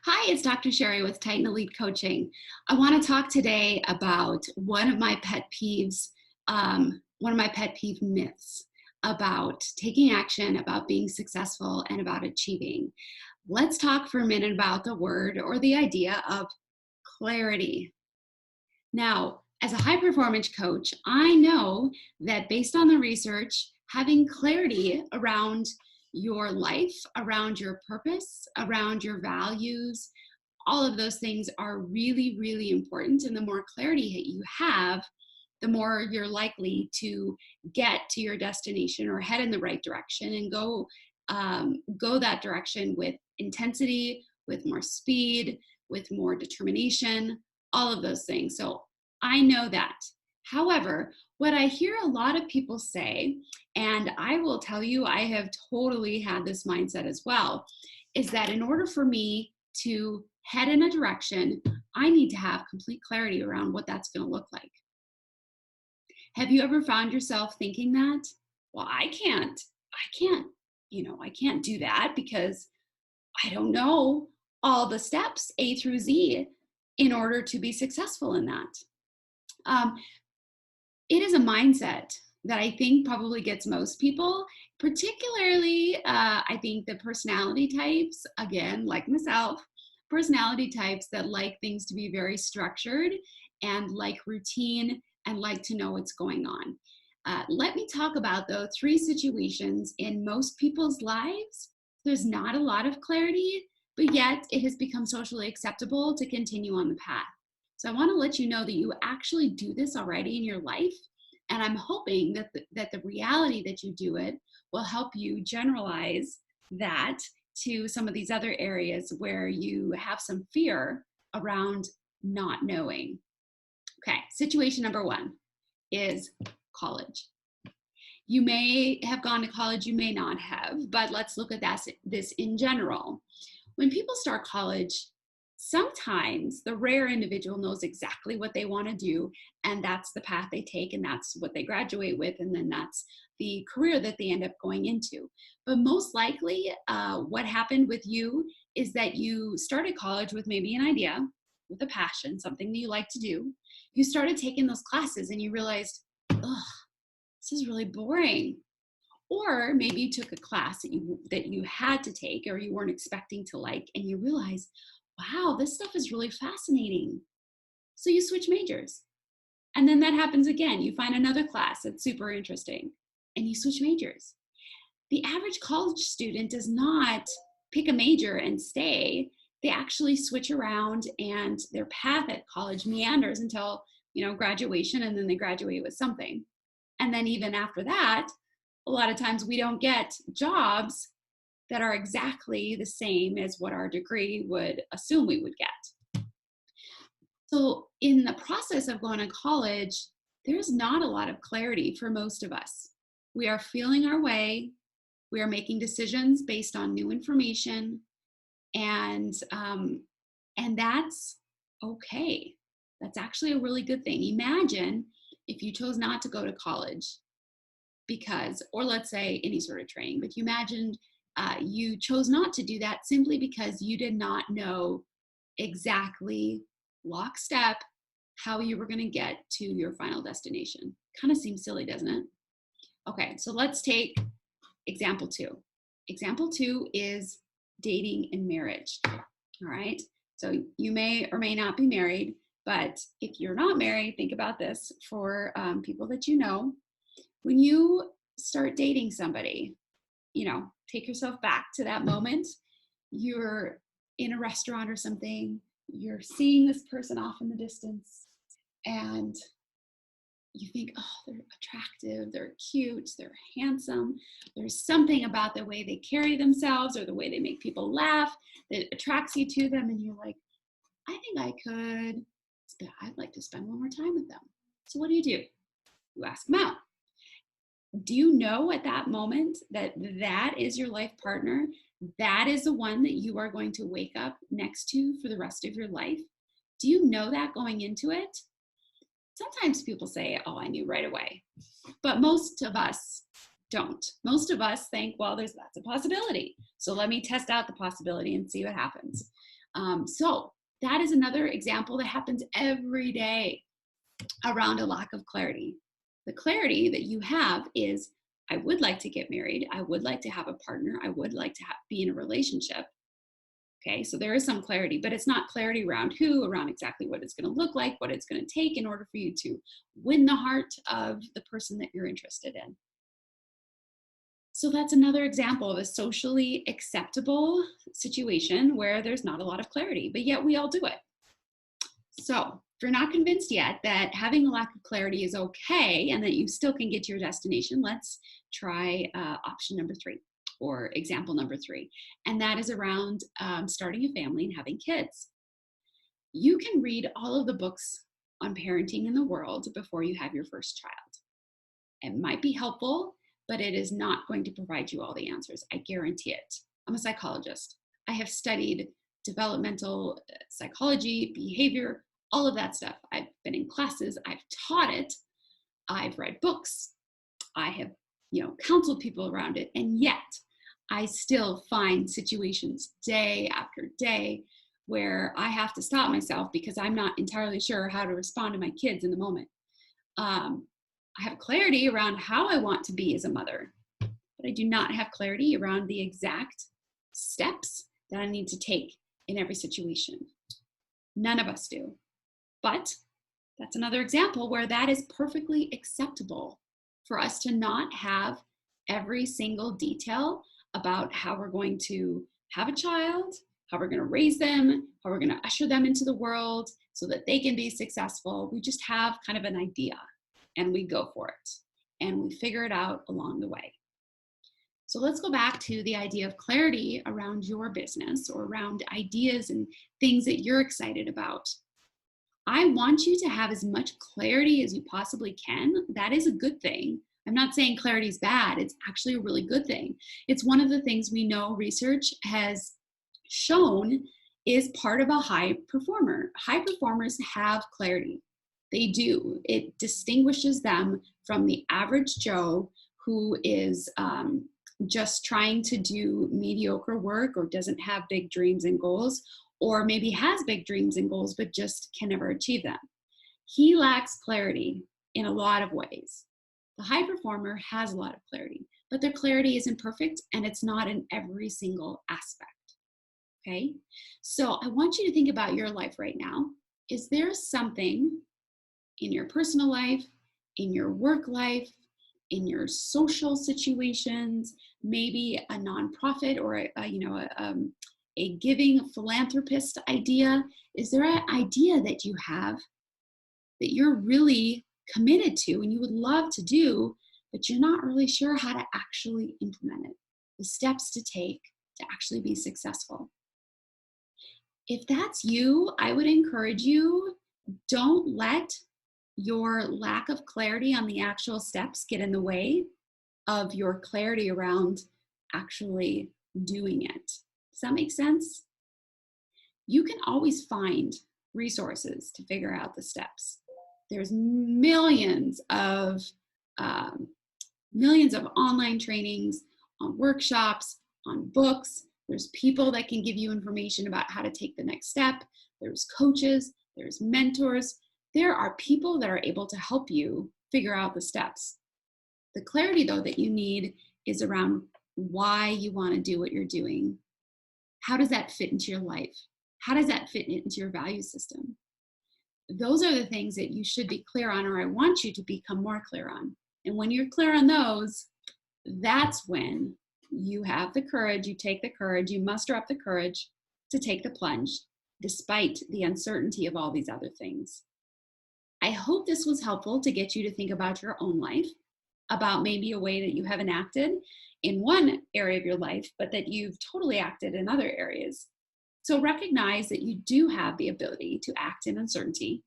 Hi, it's Dr. Sherry with Titan Elite Coaching. I want to talk today about one of my pet peeves, one of my pet peeve myths about taking action, about being successful, and about achieving. Let's talk for a minute about the word or the idea of clarity. Now, as a high performance coach, I know that based on the research, having clarity around your life, around your purpose, around your values, all of those things are really, really important. And the more clarity that you have, the more you're likely to get to your destination or head in the right direction and go that direction with intensity, with more speed, with more determination, all of those things. So I know that. However, what I hear a lot of people say, and I will tell you, I have totally had this mindset as well, is that in order for me to head in a direction, I need to have complete clarity around what that's going to look like. Have you ever found yourself thinking that? Well, I can't do that because I don't know all the steps A through Z in order to be successful in that. Um, it is a mindset that I think probably gets most people, particularly I think the personality types, again, like myself, personality types that like things to be very structured and like routine and like to know what's going on. Let me talk about, though, 3 situations in most people's lives. There's not a lot of clarity, but yet it has become socially acceptable to continue on the path. So I want to let you know that you actually do this already in your life. And I'm hoping that the reality that you do it will help you generalize that to some of these other areas where you have some fear around not knowing. Okay, situation number 1 is college. You may have gone to college, you may not have, but let's look at this in general. When people start college, sometimes the rare individual knows exactly what they want to do, and that's the path they take, and that's what they graduate with, and then that's the career that they end up going into. But most likely, what happened with you is that you started college with maybe an idea, with a passion, something that you like to do. You started taking those classes and you realized, ugh, this is really boring. Or maybe you took a class that you had to take or you weren't expecting to like, and you realize, wow, this stuff is really fascinating. So you switch majors. And then that happens again. You find another class that's super interesting and you switch majors. The average college student does not pick a major and stay. They actually switch around and their path at college meanders until, graduation, and then they graduate with something. And then even after that, a lot of times we don't get jobs that are exactly the same as what our degree would assume we would get. So in the process of going to college, there's not a lot of clarity for most of us. We are feeling our way. We are making decisions based on new information, and that's okay. That's actually a really good thing. Imagine if you chose not to go to college because, or let's say any sort of training, but you imagined you chose not to do that simply because you did not know exactly lockstep how you were going to get to your final destination. Kind of seems silly, doesn't it? Okay, so let's take example 2. Example 2 is dating and marriage. All right, so you may or may not be married, but if you're not married, think about this for people that you know. When you start dating somebody, take yourself back to that moment. You're in a restaurant or something, you're seeing this person off in the distance, and you think, oh, they're attractive, they're cute, they're handsome. There's something about the way they carry themselves or the way they make people laugh that attracts you to them. And you're like, I'd like to spend one more time with them. So what do? You ask them out. Do you know at that moment that that is your life partner? That is the one that you are going to wake up next to for the rest of your life? Do you know that going into it? Sometimes people say, oh, I knew right away. But most of us don't. Most of us think, well, that's a possibility. So let me test out the possibility and see what happens. So that is another example that happens every day around a lack of clarity. The clarity that you have is, I would like to get married. I would like to have a partner. I would like to be in a relationship. Okay, so there is some clarity, but it's not clarity around who, around exactly what it's going to look like, what it's going to take in order for you to win the heart of the person that you're interested in. So that's another example of a socially acceptable situation where there's not a lot of clarity, but yet we all do it. So if you're not convinced yet that having a lack of clarity is okay and that you still can get to your destination, let's try option number 3 or example number 3. And that is around starting a family and having kids. You can read all of the books on parenting in the world before you have your first child. It might be helpful, but it is not going to provide you all the answers. I guarantee it. I'm a psychologist. I have studied developmental psychology, behavior, all of that stuff. I've been in classes, I've taught it, I've read books, I have, counseled people around it, and yet I still find situations day after day where I have to stop myself because I'm not entirely sure how to respond to my kids in the moment. I have clarity around how I want to be as a mother, but I do not have clarity around the exact steps that I need to take in every situation. None of us do. But that's another example where that is perfectly acceptable for us to not have every single detail about how we're going to have a child, how we're going to raise them, how we're going to usher them into the world so that they can be successful. We just have kind of an idea and we go for it and we figure it out along the way. So let's go back to the idea of clarity around your business or around ideas and things that you're excited about. I want you to have as much clarity as you possibly can. That is a good thing. I'm not saying clarity is bad. It's actually a really good thing. It's one of the things we know research has shown is part of a high performer. High performers have clarity. They do. It distinguishes them from the average Joe who is just trying to do mediocre work or doesn't have big dreams and goals, or maybe has big dreams and goals but just can never achieve them. He lacks clarity in a lot of ways. The high performer has a lot of clarity, but their clarity isn't perfect and it's not in every single aspect. Okay? So I want you to think about your life right now. Is there something in your personal life, in your work life, in your social situations, maybe a nonprofit or a giving philanthropist idea? Is there an idea that you have that you're really committed to and you would love to do, but you're not really sure how to actually implement it, the steps to take to actually be successful? If that's you, I would encourage you, don't let your lack of clarity on the actual steps get in the way of your clarity around actually doing it. Does that make sense? You can always find resources to figure out the steps. There's millions of online trainings, on workshops, on books. There's people that can give you information about how to take the next step. There's coaches, there's mentors. There are people that are able to help you figure out the steps. The clarity, though, that you need is around why you want to do what you're doing. How does that fit into your life? How does that fit into your value system? Those are the things that you should be clear on, or I want you to become more clear on. And when you're clear on those, that's when you have the courage, you take the courage, you muster up the courage to take the plunge, despite the uncertainty of all these other things. I hope this was helpful to get you to think about your own life, about maybe a way that you haven't acted in one area of your life, but that you've totally acted in other areas. So recognize that you do have the ability to act in uncertainty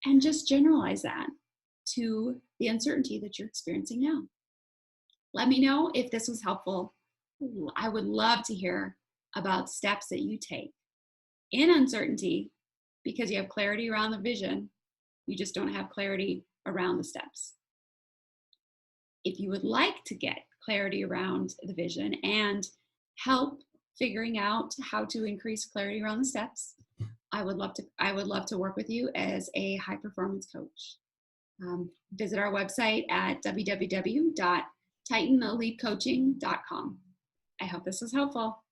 and just generalize that to the uncertainty that you're experiencing now. Let me know if this was helpful. I would love to hear about steps that you take in uncertainty because you have clarity around the vision. You just don't have clarity around the steps. If you would like to get clarity around the vision and help figuring out how to increase clarity around the steps, I would love to work with you as a high performance coach. Visit our website at www.titanelitecoaching.com. I hope this was helpful.